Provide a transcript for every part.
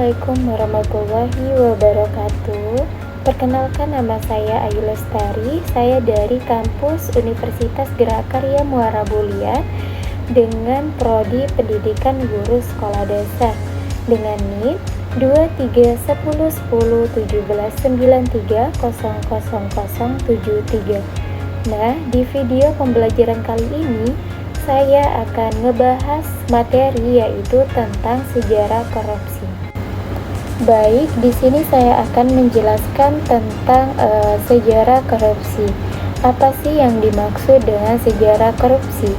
Assalamualaikum warahmatullahi wabarakatuh. Perkenalkan, nama saya Ayu Lestari. Saya dari kampus Universitas Gerakarya Muara Bulian dengan prodi Pendidikan Guru Sekolah Dasar dengan NIM 23101193000073. Nah, di video pembelajaran kali ini saya akan ngebahas materi yaitu tentang sejarah korupsi. Baik, di sini saya akan menjelaskan tentang sejarah korupsi. Apa sih yang dimaksud dengan sejarah korupsi?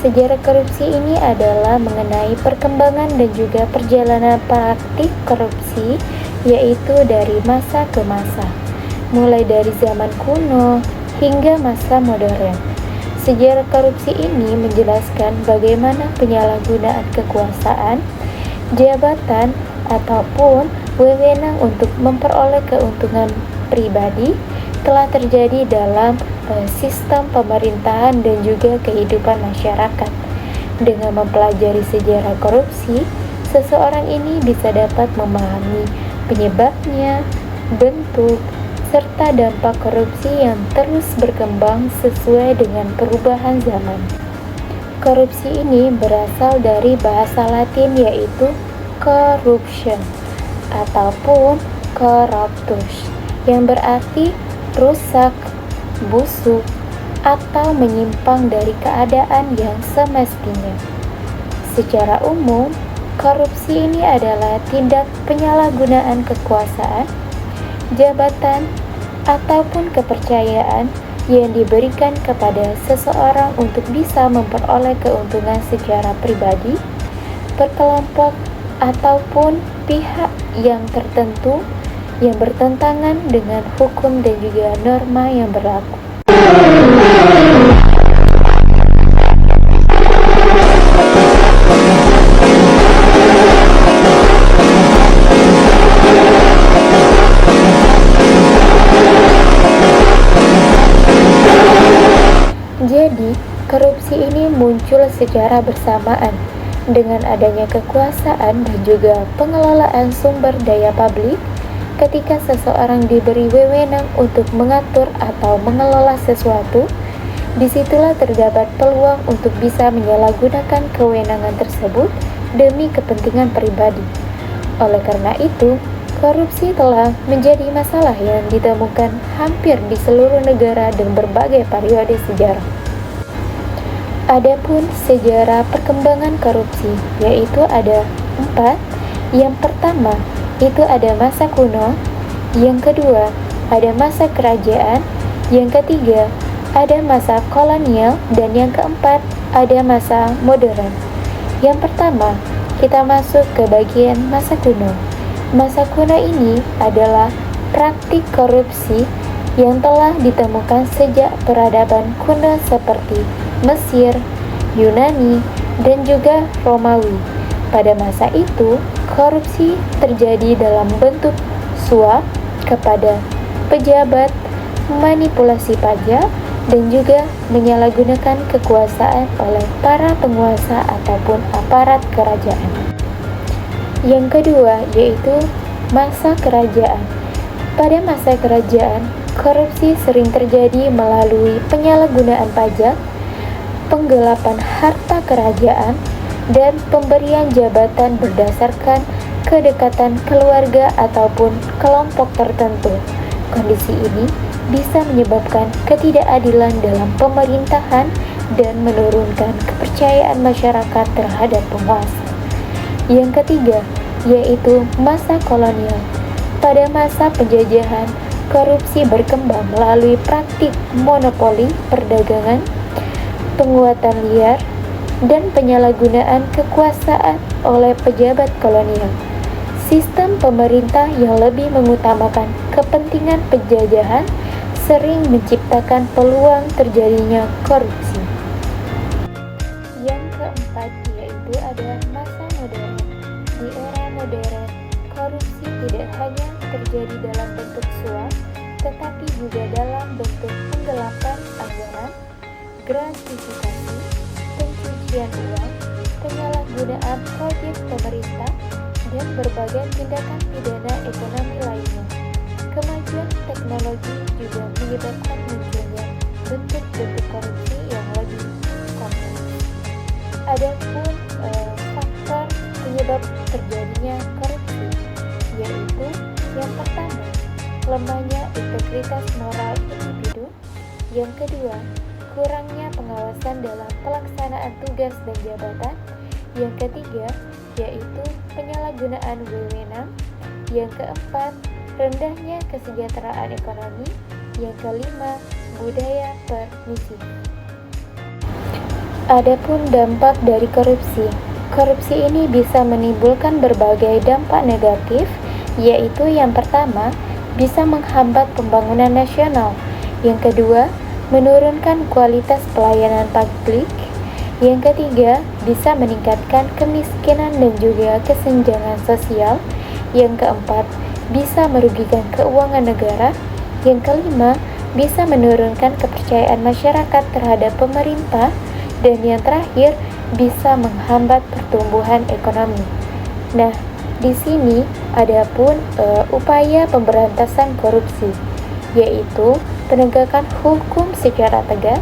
Sejarah korupsi ini adalah mengenai perkembangan dan juga perjalanan praktik korupsi, yaitu dari masa ke masa, mulai dari zaman kuno hingga masa modern. Sejarah korupsi ini menjelaskan bagaimana penyalahgunaan kekuasaan, jabatan, ataupun wewenang untuk memperoleh keuntungan pribadi telah terjadi dalam sistem pemerintahan dan juga kehidupan masyarakat. Dengan mempelajari sejarah korupsi, seseorang ini bisa dapat memahami penyebabnya, bentuk, serta dampak korupsi yang terus berkembang sesuai dengan perubahan zaman. Korupsi ini berasal dari bahasa Latin yaitu corruption ataupun corruptus, yang berarti rusak, busuk, atau menyimpang dari keadaan yang semestinya. Secara umum, korupsi ini adalah tindak penyalahgunaan kekuasaan, jabatan, ataupun kepercayaan yang diberikan kepada seseorang untuk bisa memperoleh keuntungan secara pribadi, berkelompok, ataupun pihak yang tertentu yang bertentangan dengan hukum dan juga norma yang berlaku. Jadi, korupsi ini muncul secara bersamaan dengan adanya kekuasaan dan juga pengelolaan sumber daya publik. Ketika seseorang diberi wewenang untuk mengatur atau mengelola sesuatu, disitulah terdapat peluang untuk bisa menyalahgunakan kewenangan tersebut demi kepentingan pribadi. Oleh karena itu, korupsi telah menjadi masalah yang ditemukan hampir di seluruh negara dan berbagai periode sejarah. Adapun sejarah perkembangan korupsi, yaitu ada 4. Yang pertama, itu ada masa kuno. Yang kedua, ada masa kerajaan. Yang ketiga, ada masa kolonial. Dan yang keempat, ada masa modern. Yang pertama, kita masuk ke bagian masa kuno. Masa kuno ini adalah praktik korupsi yang telah ditemukan sejak peradaban kuno seperti Mesir, Yunani, dan juga Romawi. Pada masa itu, korupsi terjadi dalam bentuk suap kepada pejabat, manipulasi pajak, dan juga menyalahgunakan kekuasaan oleh para penguasa ataupun aparat kerajaan. Yang kedua yaitu masa kerajaan. Pada masa kerajaan, korupsi sering terjadi melalui penyalahgunaan pajak, penggelapan harta kerajaan, dan pemberian jabatan berdasarkan kedekatan keluarga ataupun kelompok tertentu. Kondisi ini bisa menyebabkan ketidakadilan dalam pemerintahan dan menurunkan kepercayaan masyarakat terhadap penguasa. Yang ketiga yaitu masa kolonial. Pada masa penjajahan, korupsi berkembang melalui praktik monopoli perdagangan, penguatan liar, dan penyalahgunaan kekuasaan oleh pejabat kolonial. Sistem pemerintah yang lebih mengutamakan kepentingan penjajahan sering menciptakan peluang terjadinya korupsi. Yang keempat yaitu ada masa modern. Di era modern, korupsi tidak hanya terjadi dalam bentuk suap, tetapi juga dalam bentuk penggelapan anggaran, gratifikasi, pencucian uang, penyalahgunaan proyek pemerintah, dan berbagai tindakan pidana ekonomi lainnya. Kemajuan teknologi juga menyebabkan munculnya bentuk-bentuk korupsi yang lebih kompleks. Adapun faktor penyebab terjadinya korupsi, yaitu yang pertama, lemahnya integritas moral individu. Yang kedua, kurangnya pengawasan dalam pelaksanaan tugas dan jabatan. Yang ketiga, yaitu penyalahgunaan wewenang. Yang keempat, rendahnya kesejahteraan ekonomi. Yang kelima, budaya permisif. Adapun dampak dari korupsi. Korupsi ini bisa menimbulkan berbagai dampak negatif, yaitu yang pertama, bisa menghambat pembangunan nasional. Yang kedua, menurunkan kualitas pelayanan publik. Yang ketiga, bisa meningkatkan kemiskinan dan juga kesenjangan sosial. Yang keempat, bisa merugikan keuangan negara. Yang kelima, bisa menurunkan kepercayaan masyarakat terhadap pemerintah. Dan yang terakhir, bisa menghambat pertumbuhan ekonomi. Nah, di sini adapun upaya pemberantasan korupsi, yaitu penegakan hukum secara tegas,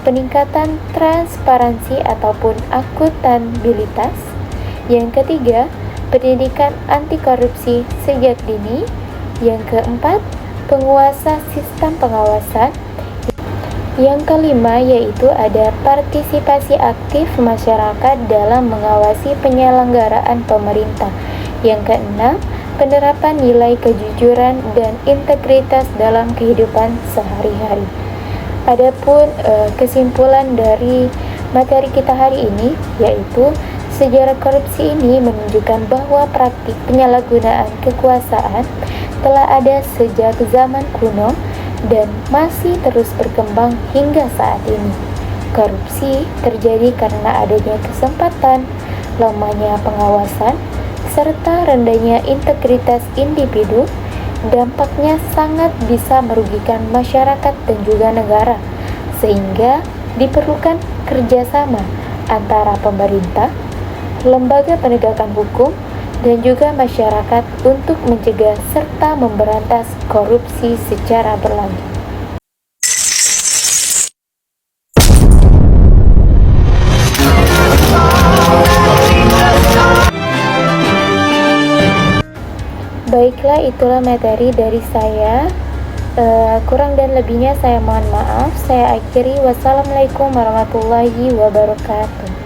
peningkatan transparansi ataupun akuntabilitas. Yang ketiga, pendidikan anti korupsi sejak dini. Yang keempat, penguasa sistem pengawasan. Yang kelima, yaitu ada partisipasi aktif masyarakat dalam mengawasi penyelenggaraan pemerintah. Yang keenam, penerapan nilai kejujuran dan integritas dalam kehidupan sehari-hari. Adapun kesimpulan dari materi kita hari ini, yaitu sejarah korupsi ini menunjukkan bahwa praktik penyalahgunaan kekuasaan telah ada sejak zaman kuno dan masih terus berkembang hingga saat ini. Korupsi terjadi karena adanya kesempatan, lemahnya pengawasan, serta rendahnya integritas individu. Dampaknya sangat bisa merugikan masyarakat dan juga negara, sehingga diperlukan kerjasama antara pemerintah, lembaga penegakan hukum, dan juga masyarakat untuk mencegah serta memberantas korupsi secara berlanjut. Baiklah, itulah materi dari saya. Kurang dan lebihnya saya mohon maaf. Saya akhiri. Wassalamualaikum warahmatullahi wabarakatuh.